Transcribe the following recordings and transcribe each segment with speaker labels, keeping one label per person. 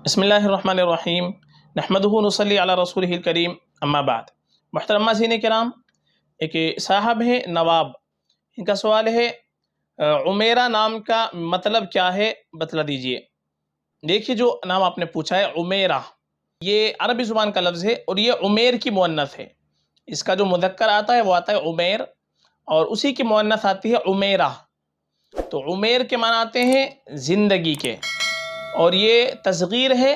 Speaker 1: بسم اللہ الرحمن الرحیم نحمدہ ونصلی علی رسولہ الکریم اما بعد۔ محترم ناظرین کرام، ایک صاحب ہیں نواب، ان کا سوال ہے عمیرہ نام کا مطلب کیا ہے بتلا دیجئے۔ دیکھیے جو نام آپ نے پوچھا ہے عمیرہ، یہ عربی زبان کا لفظ ہے اور یہ عمیر کی مؤنث ہے۔ اس کا جو مذکر آتا ہے وہ آتا ہے عمیر، اور اسی کی مؤنث آتی ہے عمیرہ۔ تو عمیر کے معنی آتے ہیں زندگی کے، اور یہ تصغیر ہے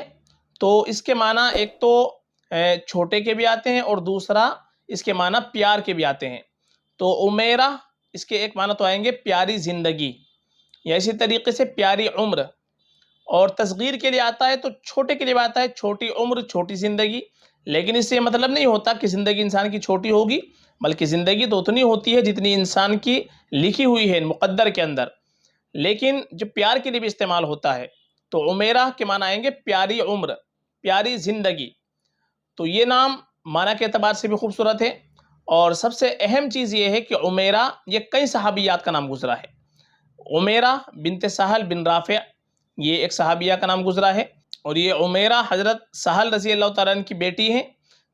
Speaker 1: تو اس کے معنی ایک تو چھوٹے کے بھی آتے ہیں اور دوسرا اس کے معنی پیار کے بھی آتے ہیں۔ تو عمیرہ اس کے ایک معنی تو آئیں گے پیاری زندگی، یا اسی طریقے سے پیاری عمر، اور تصغیر کے لیے آتا ہے تو چھوٹے کے لیے آتا ہے چھوٹی عمر چھوٹی زندگی۔ لیکن اس سے یہ مطلب نہیں ہوتا کہ زندگی انسان کی چھوٹی ہوگی، بلکہ زندگی تو اتنی ہوتی ہے جتنی انسان کی لکھی ہوئی ہے مقدر کے اندر، لیکن جو پیار کے لیے بھی استعمال ہوتا ہے تو عمیرہ کے معنی آئیں گے پیاری عمر، پیاری زندگی۔ تو یہ نام معنی کے اعتبار سے بھی خوبصورت ہے، اور سب سے اہم چیز یہ ہے کہ عمیرہ یہ کئی صحابیات کا نام گزرا ہے۔ عمیرہ بنت سہل بن رافع یہ ایک صحابیہ کا نام گزرا ہے، اور یہ عمیرہ حضرت سہل رضی اللہ تعالیٰ عنہ کی بیٹی ہیں،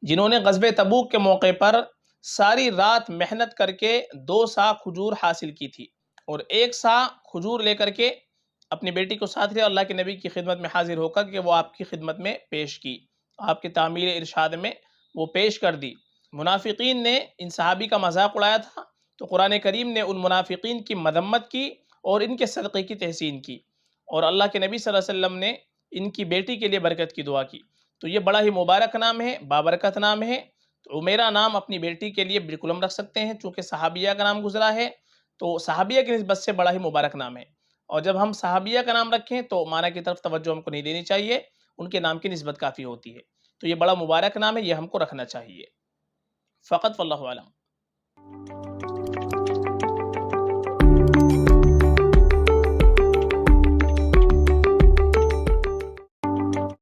Speaker 1: جنہوں نے غزوہ تبوک کے موقع پر ساری رات محنت کر کے 2 سا کھجور حاصل کی تھی، اور 1 سا کھجور لے کر کے اپنی بیٹی کو ساتھ لیا، اللہ کے نبی کی خدمت میں حاضر ہو کر کہ وہ آپ کی خدمت میں پیش کی، آپ کی تعمیل ارشاد میں وہ پیش کر دی۔ منافقین نے ان صحابی کا مذاق اڑایا تھا، تو قرآن کریم نے ان منافقین کی مذمت کی اور ان کے صدقے کی تحسین کی، اور اللہ کے نبی صلی اللہ علیہ وسلم نے ان کی بیٹی کے لیے برکت کی دعا کی۔ تو یہ بڑا ہی مبارک نام ہے، بابرکت نام ہے۔ تو عمیرہ نام اپنی بیٹی کے لیے بالکل ہم رکھ سکتے ہیں، چونکہ صحابیہ کا نام گزرا ہے تو صحابیہ کی نسبت سے بڑا ہی مبارک نام ہے۔ اور جب ہم صحابیہ کا نام رکھیں تو معنی کی طرف توجہ ہم کو نہیں دینی چاہیے، ان کے نام کی نسبت کافی ہوتی ہے۔ تو یہ بڑا مبارک نام ہے، یہ ہم کو رکھنا چاہیے۔ فقط واللہ اعلم۔